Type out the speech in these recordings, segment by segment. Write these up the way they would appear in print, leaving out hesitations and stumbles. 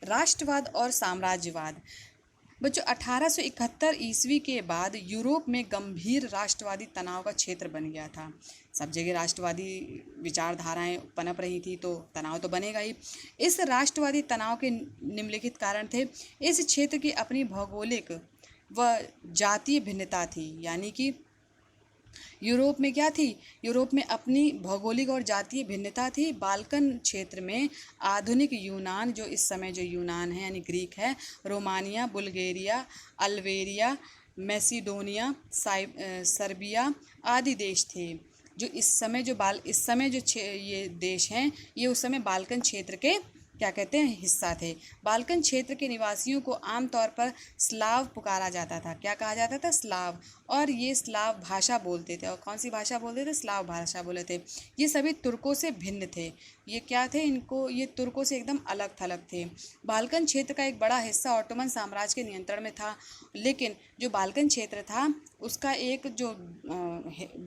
राष्ट्रवाद और साम्राज्यवाद। बच्चों 1871 ईस्वी के बाद यूरोप में गंभीर राष्ट्रवादी तनाव का क्षेत्र बन गया था। सब जगह राष्ट्रवादी विचारधाराएं पनप रही थी तो तनाव तो बनेगा ही। इस राष्ट्रवादी तनाव के निम्नलिखित कारण थे। इस क्षेत्र की अपनी भौगोलिक व जातीय भिन्नता थी, यानी कि यूरोप में क्या थी, यूरोप में अपनी भौगोलिक और जातीय भिन्नता थी। बाल्कन क्षेत्र में आधुनिक यूनान, जो इस समय जो यूनान है यानी ग्रीक है, Romania, Bulgaria, Albania, Macedonia, Serbia आदि देश थे। जो इस समय जो ये देश हैं, ये उस समय बाल्कन क्षेत्र के क्या कहते हैं, हिस्सा थे। बाल्कन क्षेत्र के निवासियों को आमतौर पर स्लाव पुकारा जाता था। क्या कहा जाता था? स्लाव। और ये स्लाव भाषा बोलते थे। और कौन सी भाषा बोलते थे? स्लाव भाषा बोले थे। ये सभी तुर्कों से भिन्न थे। ये क्या थे? ये तुर्कों से एकदम अलग थलग थे। बाल्कन क्षेत्र का एक बड़ा हिस्सा ऑटोमन साम्राज्य के नियंत्रण में था, लेकिन जो बाल्कन क्षेत्र था उसका एक जो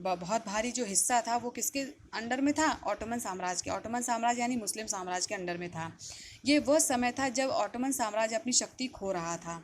बहुत भारी जो हिस्सा था वो किसके अंडर में था? ऑटोमन साम्राज्य के। ऑटोमन साम्राज्य यानी मुस्लिम साम्राज्य के अंडर में था। ये वह समय था जब ऑटोमन साम्राज्य अपनी शक्ति खो रहा था,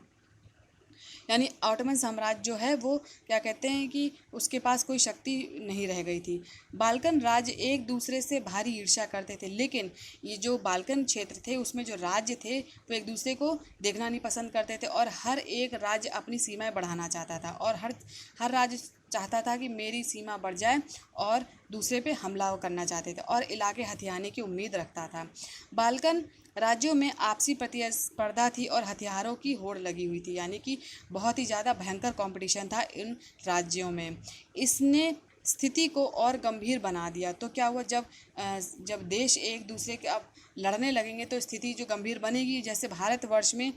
यानी ऑटोमन साम्राज्य जो है वो क्या कहते हैं कि उसके पास कोई शक्ति नहीं रह गई थी। बाल्कन राज्य एक दूसरे से भारी ईर्ष्या करते थे, लेकिन ये जो बाल्कन क्षेत्र थे उसमें जो राज्य थे वो एक दूसरे को देखना नहीं पसंद करते थे, और हर एक राज्य अपनी सीमाएं बढ़ाना चाहता था, और हर राज्य चाहता था कि मेरी सीमा बढ़ जाए, और दूसरे पे हमला करना चाहते थे और इलाके हथियाने की उम्मीद रखता था। बाल्कन राज्यों में आपसी प्रतिस्पर्धा थी और हथियारों की होड़ लगी हुई थी, यानी कि बहुत ही ज़्यादा भयंकर कंपटीशन था इन राज्यों में। इसने स्थिति को और गंभीर बना दिया। तो क्या हुआ, जब देश एक दूसरे के अब लड़ने लगेंगे तो स्थिति जो गंभीर बनेगी। जैसे भारतवर्ष में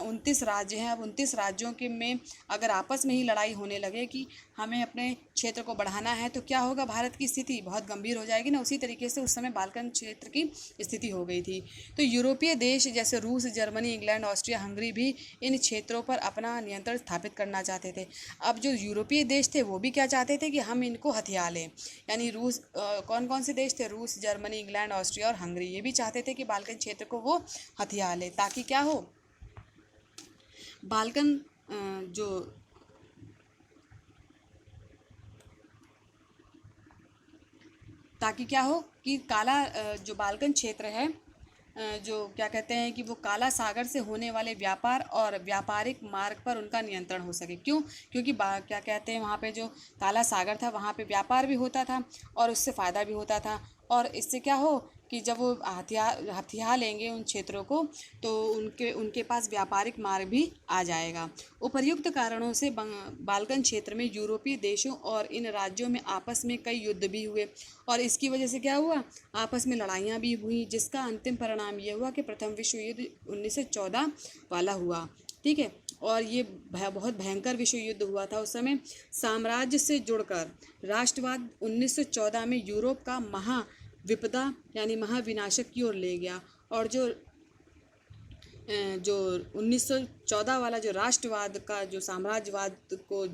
29 राज्य हैं, अब 29 राज्यों के में अगर आपस में ही लड़ाई होने लगे कि हमें अपने क्षेत्र को बढ़ाना है तो क्या होगा, भारत की स्थिति बहुत गंभीर हो जाएगी ना। उसी तरीके से उस समय बाल्कन क्षेत्र की स्थिति हो गई थी। तो यूरोपीय देश जैसे रूस, जर्मनी, इंग्लैंड, ऑस्ट्रिया, हंगरी भी इन क्षेत्रों पर अपना नियंत्रण स्थापित करना चाहते थे। अब जो यूरोपीय देश थे वो भी क्या चाहते थे कि हम इनको हथिया लें, यानी रूस, कौन कौन से देश थे? रूस, जर्मनी, इंग्लैंड, ऑस्ट्रिया और हंगरी, ये भी चाहते थे कि बाल्कन क्षेत्र को वो हथिया ले, ताकि क्या हो, बाल्कन जो ताकि क्या हो कि काला जो बाल्कन क्षेत्र है, जो क्या कहते हैं कि वो काला सागर से होने वाले व्यापार और व्यापारिक मार्ग पर उनका नियंत्रण हो सके। क्यों? क्योंकि क्या कहते हैं, वहाँ पे जो काला सागर था वहाँ पे व्यापार भी होता था और उससे फ़ायदा भी होता था, और इससे क्या हो कि जब वो हथिया लेंगे उन क्षेत्रों को तो उनके पास व्यापारिक मार्ग भी आ जाएगा। उपर्युक्त कारणों से बाल्कन क्षेत्र में यूरोपीय देशों और इन राज्यों में आपस में कई युद्ध भी हुए, और इसकी वजह से क्या हुआ, आपस में लड़ाइयाँ भी हुई, जिसका अंतिम परिणाम ये हुआ कि प्रथम विश्व युद्ध 1914 वाला हुआ। ठीक है, और ये बहुत भयंकर विश्व युद्ध हुआ था उस समय। साम्राज्य से जुड़कर राष्ट्रवाद 1914 में यूरोप का महाविपदा यानी महाविनाशक की ओर ले गया, और जो 1914 वाला जो राष्ट्रवाद का जो साम्राज्यवाद को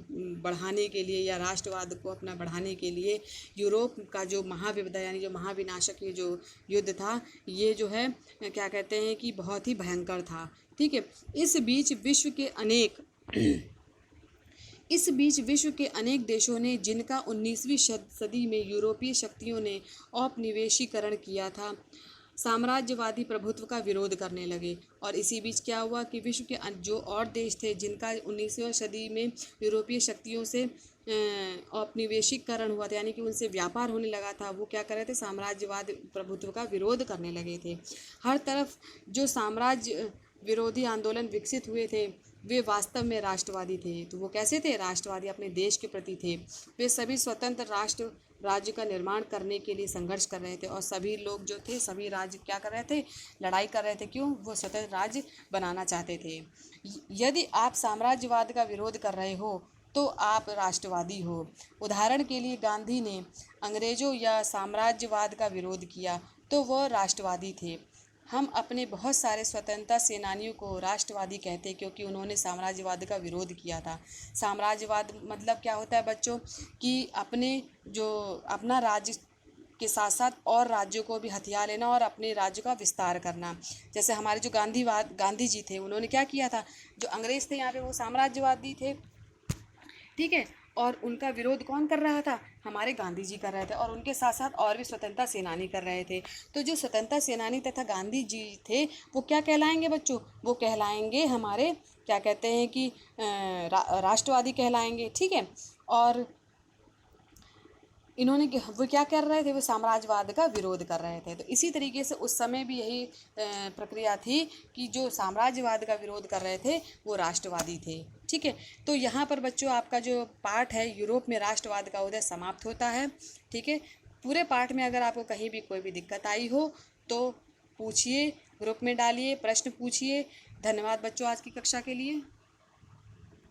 बढ़ाने के लिए या राष्ट्रवाद को अपना बढ़ाने के लिए यूरोप का जो महाविपदा यानी जो महाविनाशक ये जो युद्ध था, ये जो है क्या कहते हैं कि बहुत ही भयंकर था। ठीक है, इस बीच विश्व के अनेक देशों ने, जिनका 19वीं सदी में यूरोपीय शक्तियों ने औपनिवेशीकरण किया था, साम्राज्यवादी प्रभुत्व का विरोध करने लगे। और इसी बीच क्या हुआ कि विश्व के जो और देश थे जिनका 19वीं सदी में यूरोपीय शक्तियों से औपनिवेशीकरण हुआ था, यानी कि उनसे व्यापार होने लगा था, वो क्या कर रहे थे, साम्राज्यवाद प्रभुत्व का विरोध करने लगे थे। हर तरफ जो साम्राज्य विरोधी आंदोलन विकसित हुए थे वे वास्तव में राष्ट्रवादी थे। तो वो कैसे थे? राष्ट्रवादी, अपने देश के प्रति थे। वे सभी स्वतंत्र राज्य का निर्माण करने के लिए संघर्ष कर रहे थे, और सभी लोग जो थे, सभी राज्य क्या कर रहे थे, लड़ाई कर रहे थे। क्यों? वो स्वतंत्र राज्य बनाना चाहते थे। यदि आप साम्राज्यवाद का विरोध कर रहे हो तो आप राष्ट्रवादी हो। उदाहरण के लिए गांधी ने अंग्रेजों या साम्राज्यवाद का विरोध किया तो वह राष्ट्रवादी थे। हम अपने बहुत सारे स्वतंत्रता सेनानियों को राष्ट्रवादी कहते हैं क्योंकि उन्होंने साम्राज्यवाद का विरोध किया था। साम्राज्यवाद मतलब क्या होता है बच्चों कि अपना राज्य के साथ साथ और राज्यों को भी हथिया लेना और अपने राज्य का विस्तार करना। जैसे हमारे जो गांधी जी थे, उन्होंने क्या किया था, जो अंग्रेज थे यहाँ पे वो साम्राज्यवादी थे, ठीक है, और उनका विरोध कौन कर रहा था, हमारे गांधी जी कर रहे थे, और उनके साथ साथ और भी स्वतंत्रता सेनानी कर रहे थे। तो जो स्वतंत्रता सेनानी तथा गांधी जी थे वो क्या कहलाएंगे बच्चों, वो कहलाएंगे हमारे, क्या कहते हैं कि राष्ट्रवादी कहलाएंगे, ठीक है। और इन्होंने वो क्या कर रहे थे, वो साम्राज्यवाद का विरोध कर रहे थे। तो इसी तरीके से उस समय भी यही प्रक्रिया थी कि जो साम्राज्यवाद का विरोध कर रहे थे वो राष्ट्रवादी थे, ठीक है। तो यहाँ पर बच्चों आपका जो पाठ है यूरोप में राष्ट्रवाद का उदय समाप्त होता है, ठीक है। पूरे पाठ में अगर आपको कहीं भी कोई भी दिक्कत आई हो तो पूछिए, ग्रुप में डालिए, प्रश्न पूछिए। धन्यवाद बच्चों आज की कक्षा के लिए।